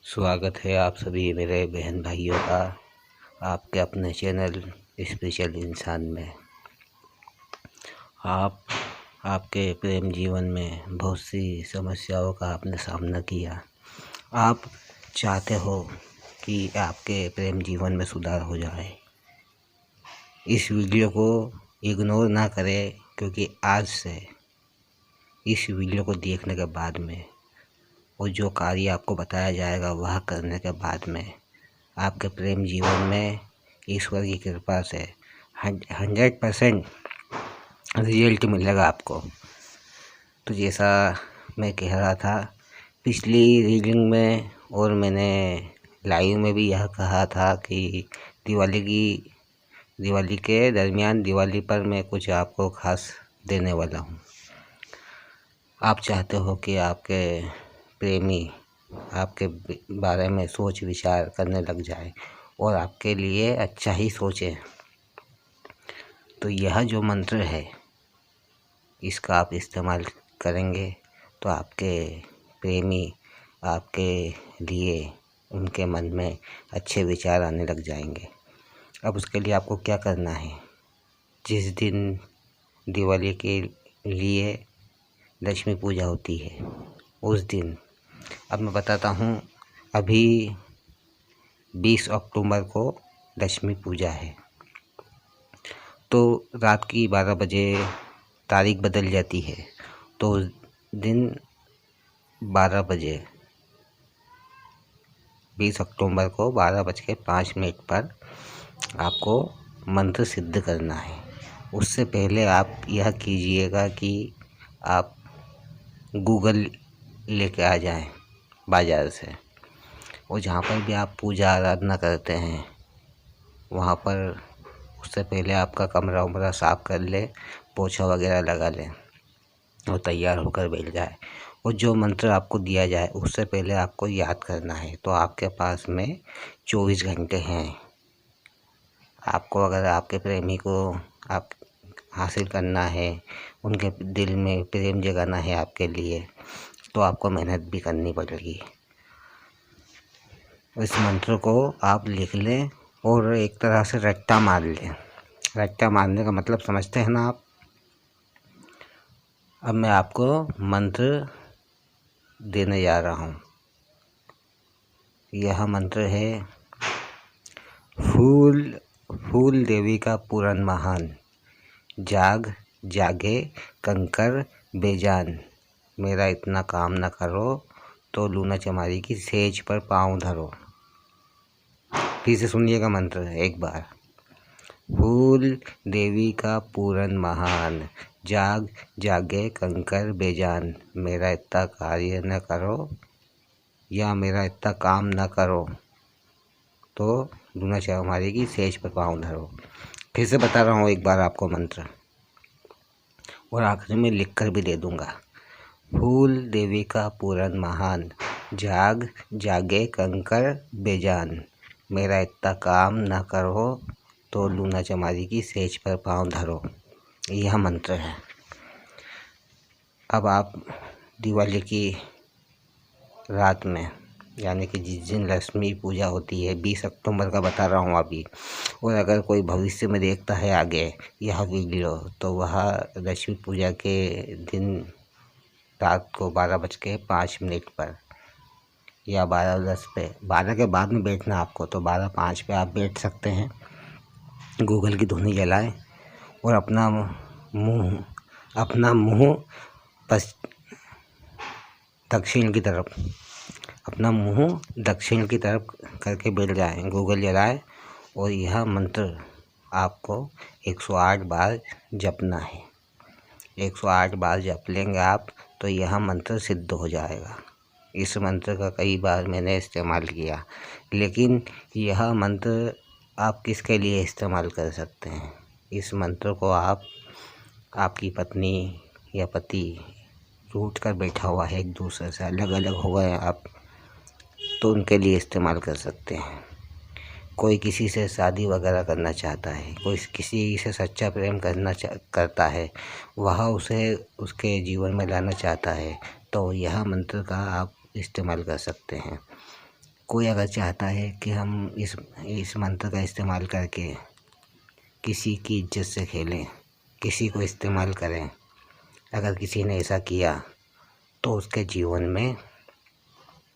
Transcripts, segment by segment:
स्वागत है आप सभी मेरे बहन भाइयों का आपके अपने चैनल स्पेशल इंसान में। आपके प्रेम जीवन में बहुत सी समस्याओं का आपने सामना किया। आप चाहते हो कि आपके प्रेम जीवन में सुधार हो जाए। इस वीडियो को इग्नोर ना करें, क्योंकि आज से इस वीडियो को देखने के बाद में और जो कार्य आपको बताया जाएगा वह करने के बाद में आपके प्रेम जीवन में ईश्वर की कृपा से 100% रिजल्ट मिलेगा आपको। तो जैसा मैं कह रहा था पिछली रीडिंग में, और मैंने लाइव में भी यह कहा था कि दिवाली के दरमियान, दिवाली पर मैं कुछ आपको खास देने वाला हूँ। आप चाहते हो कि आपके प्रेमी आपके बारे में सोच विचार करने लग जाए और आपके लिए अच्छा ही सोचे। तो यह जो मंत्र है इसका आप इस्तेमाल करेंगे तो आपके प्रेमी आपके लिए उनके मन में अच्छे विचार आने लग जाएंगे। अब उसके लिए आपको क्या करना है, जिस दिन दिवाली के लिए लक्ष्मी पूजा होती है उस दिन, अब मैं बताता हूँ, अभी 20 अक्टूबर को लक्ष्मी पूजा है। तो रात की 12 बजे तारीख बदल जाती है। तो उस दिन 12 बजे 20 अक्टूबर को 12:05 पर आपको मंत्र सिद्ध करना है। उससे पहले आप यह कीजिएगा कि आप गूगल लेके आ जाएं बाज़ार से, और जहाँ पर भी आप पूजा आराधना करते हैं वहाँ पर उससे पहले आपका कमरा उमरा साफ़ कर ले, पोछा वगैरह लगा लें और तैयार होकर बैठ जाए। और जो मंत्र आपको दिया जाए उससे पहले आपको याद करना है। तो आपके पास में 24 घंटे हैं। आपको अगर आपके प्रेमी को आप हासिल करना है, उनके दिल में प्रेम जगाना है आपके लिए, तो आपको मेहनत भी करनी पड़ेगी। इस मंत्र को आप लिख लें और एक तरह से रट्टा मार लें। रट्टा मारने का मतलब समझते हैं ना आप। अब मैं आपको मंत्र देने जा रहा हूँ। यह मंत्र है, फूल देवी का पूरन महान, जाग जागे कंकर बेजान, मेरा इतना काम न करो तो लूना चमारी की सेज पर पाँव धरो। फिर से सुनिएगा मंत्र एक बार। फूल देवी का पूरन महान, जाग जागे कंकर बेजान, मेरा इतना कार्य न करो या मेरा इतना काम न करो तो लूना चमारी की सेज पर पाँव धरो। फिर से बता रहा हूँ एक बार आपको मंत्र, और आखिर में लिख कर भी दे दूँगा। फूल देवी का पूरन महान, जाग जागे कंकर बेजान, मेरा इतना काम न करो तो लूना चमारी की सेज पर पाँव धरो। यह मंत्र है। अब आप दिवाली की रात में, यानी कि जिस दिन लक्ष्मी पूजा होती है, 20 अक्टूबर का बता रहा हूँ अभी, और अगर कोई भविष्य में देखता है आगे यह वीडियो, तो वह लक्ष्मी पूजा के दिन रात को 12:05 पर या 12:10 पे, 12 के बाद में बैठना आपको, तो 12:05 पे आप बैठ सकते हैं। गूगल की धुनी जलाएं और अपना मुंह दक्षिण की तरफ, अपना मुंह दक्षिण की तरफ करके बैठ जाएं। गूगल जलाएं और यह मंत्र आपको 108 बार जपना है। 108 बार जप लेंगे आप तो यह मंत्र सिद्ध हो जाएगा। इस मंत्र का कई बार मैंने इस्तेमाल किया, लेकिन यह मंत्र आप किसके लिए इस्तेमाल कर सकते हैं। इस मंत्र को आप, आपकी पत्नी या पति रूठ कर बैठा हुआ है, एक दूसरे से अलग अलग हो गए आप, तो उनके लिए इस्तेमाल कर सकते हैं। कोई किसी से शादी वगैरह करना चाहता है, कोई किसी से सच्चा प्रेम करता है, वह उसे उसके जीवन में लाना चाहता है, तो यह मंत्र का आप इस्तेमाल कर सकते हैं। कोई अगर चाहता है कि हम इस मंत्र का इस्तेमाल करके किसी की इज्जत से खेलें, किसी को इस्तेमाल करें, अगर किसी ने ऐसा किया तो उसके जीवन में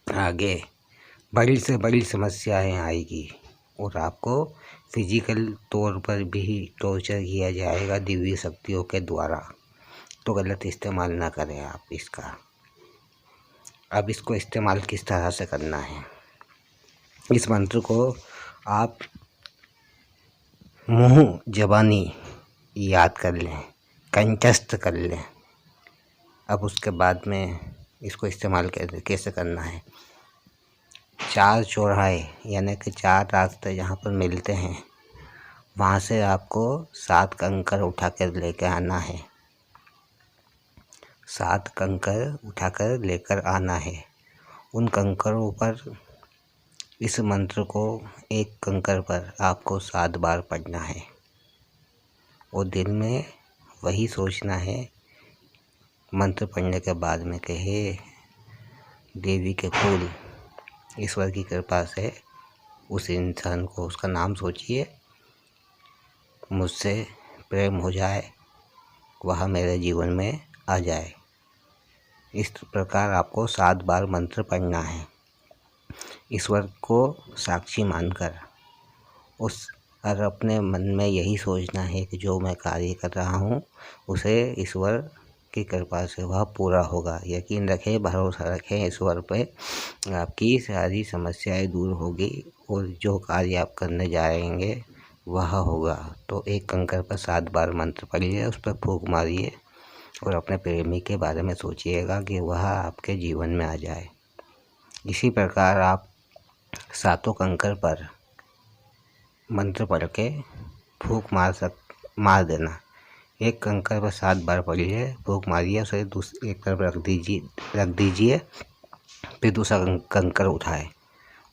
आगे बड़ी से बड़ी समस्याएं आएगी और आपको फिजिकल तौर पर भी टॉर्चर किया जाएगा दिव्य शक्तियों के द्वारा। तो गलत इस्तेमाल ना करें आप इसका। अब इसको इस्तेमाल किस तरह से करना है, इस मंत्र को आप मुँह ज़बानी याद कर लें, कंठस्थ कर लें। अब उसके बाद में इसको इस्तेमाल कैसे करना है। 4 चौराहे यानी कि 4 रास्ते जहाँ पर मिलते हैं वहाँ से आपको 7 कंकड़ उठा कर लेकर आना है। 7 कंकड़ उठाकर लेकर आना है। उन कंकड़ों पर इस मंत्र को एक कंकड़ पर आपको 7 बार पढ़ना है और दिल में वही सोचना है मंत्र पढ़ने के बाद में कि हे देवी के फूल, ईश्वर की कृपा से उस इंसान को, उसका नाम सोचिए, मुझसे प्रेम हो जाए, वह मेरे जीवन में आ जाए। इस प्रकार आपको 7 बार मंत्र पढ़ना है, ईश्वर को साक्षी मानकर। और अपने मन में यही सोचना है कि जो मैं कार्य कर रहा हूँ उसे ईश्वर की कृपा से वह पूरा होगा। यकीन रखें, भरोसा रखें ईश्वर पे, आपकी सारी समस्याएं दूर होगी और जो कार्य आप करने जाएंगे वह होगा। तो एक कंकड़ पर 7 बार मंत्र पढ़िए, उस पर फूंक मारिए और अपने प्रेमी के बारे में सोचिएगा कि वह आपके जीवन में आ जाए। इसी प्रकार आप 7 कंकड़ पर मंत्र पढ़ के फूंक मार देना। एक कंकड़ पर 7 बार पढ़िए, फूंक मारिए, उसे एक तरफ रख दीजिए। फिर दूसरा कंकड़ उठाए,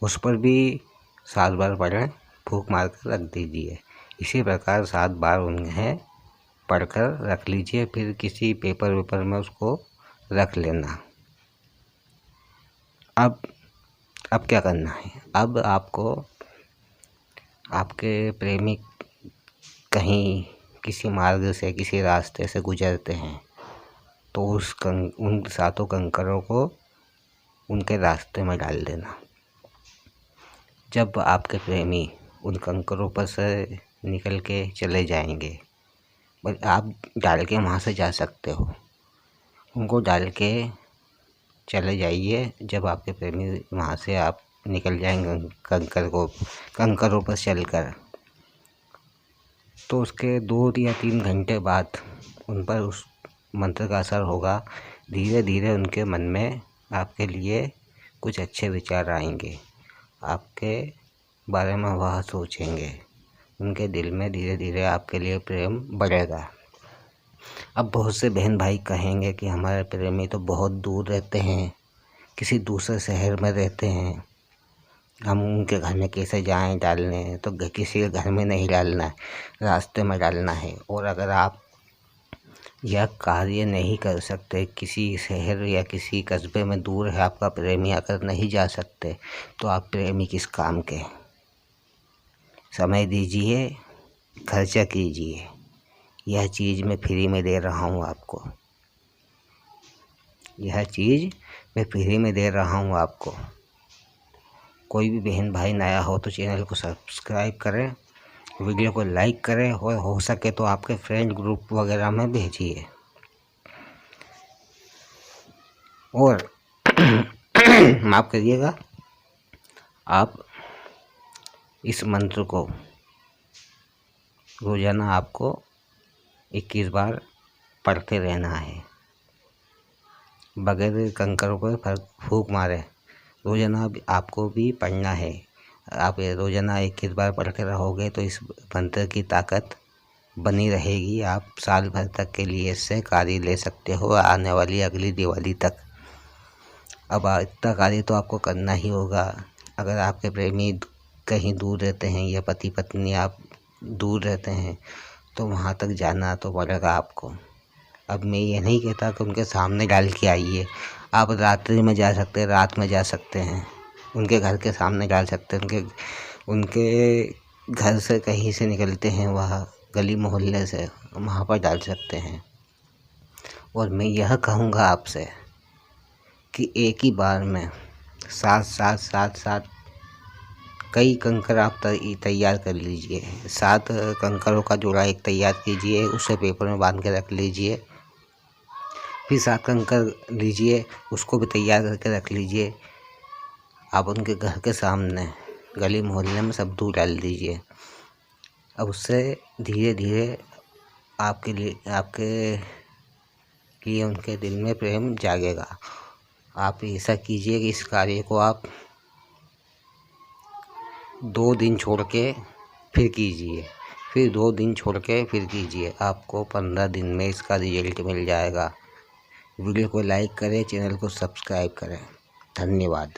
उस पर भी 7 बार पढ़ें, फूंक मार कर रख दीजिए। इसी प्रकार 7 बार उन्हें पढ़कर रख लीजिए। फिर किसी पेपर वेपर में उसको रख लेना। अब क्या करना है। अब आपको आपके प्रेमी कहीं किसी मार्ग से, किसी रास्ते से गुजरते हैं तो उन 7 कंकड़ों को उनके रास्ते में डाल देना। जब आपके प्रेमी उन कंकड़ों पर से निकल के चले जाएंगे, बस आप डाल के वहाँ से जा सकते हो, उनको डाल के चले जाइए। जब आपके प्रेमी वहाँ से आप निकल जाएंगे कंकड़ों पर चलकर, तो उसके 2 या 3 घंटे बाद उन पर उस मंत्र का असर होगा। धीरे धीरे उनके मन में आपके लिए कुछ अच्छे विचार आएंगे, आपके बारे में वह सोचेंगे, उनके दिल में धीरे धीरे आपके लिए प्रेम बढ़ेगा। अब बहुत से बहन भाई कहेंगे कि हमारे प्रेमी तो बहुत दूर रहते हैं, किसी दूसरे शहर में रहते हैं, हम उनके घर में कैसे जाएं डालने। तो किसी के घर में नहीं डालना है, रास्ते में डालना है। और अगर आप यह कार्य नहीं कर सकते, किसी शहर या किसी कस्बे में दूर है आपका प्रेमी, अगर नहीं जा सकते, तो आप प्रेमी किस काम के। समय दीजिए, खर्चा कीजिए, यह चीज़ मैं फ्री में दे रहा हूँ आपको, यह चीज़ मैं फ्री में दे रहा हूँ आपको। कोई भी बहन भाई नया हो तो चैनल को सब्सक्राइब करें, वीडियो को लाइक करें और हो सके तो आपके फ्रेंड ग्रुप वगैरह में भेजिए। और माफ़ करिएगा, आप इस मंत्र को रोज़ाना आपको 21 बार पढ़ते रहना है, बगैर कंकड़ों पर फूंक मारे। रोज़ाना आपको भी पढ़ना है। आप रोज़ाना 21 बार पढ़ते रहोगे तो इस मंत्र की ताकत बनी रहेगी। आप साल भर तक के लिए इससे कार्य ले सकते हो, आने वाली अगली दिवाली तक। अब इतना कार्य तो आपको करना ही होगा। अगर आपके प्रेमी कहीं दूर रहते हैं या पति पत्नी आप दूर रहते हैं तो वहाँ तक जाना तो पड़ेगा आपको। अब मैं ये नहीं कहता कि उनके सामने डाल के आइए, आप रात्रि में जा सकते हैं, रात में जा सकते हैं, उनके घर के सामने डाल सकते हैं, उनके घर से कहीं से निकलते हैं, वह गली मोहल्ले से, वहाँ पर डाल सकते हैं। और मैं यह कहूँगा आपसे कि एक ही बार में सात कई कंकर आप तैयार कर लीजिए। 7 कंकरों का जोड़ा एक तैयार कीजिए, उसे पेपर में बांध के रख लीजिए। फिर 7 कंकर लीजिए, उसको भी तैयार करके रख लीजिए। आप उनके घर के सामने गली मोहल्ले में सब दूर डाल दीजिए। अब उससे धीरे धीरे आपके लिए उनके दिल में प्रेम जागेगा। आप ऐसा कीजिए कि इस कार्य को आप 2 दिन छोड़ के फिर कीजिए, फिर 2 दिन छोड़ के फिर कीजिए। आपको 15 दिन में इसका रिजल्ट मिल जाएगा। वीडियो को लाइक करें, चैनल को सब्सक्राइब करें। धन्यवाद।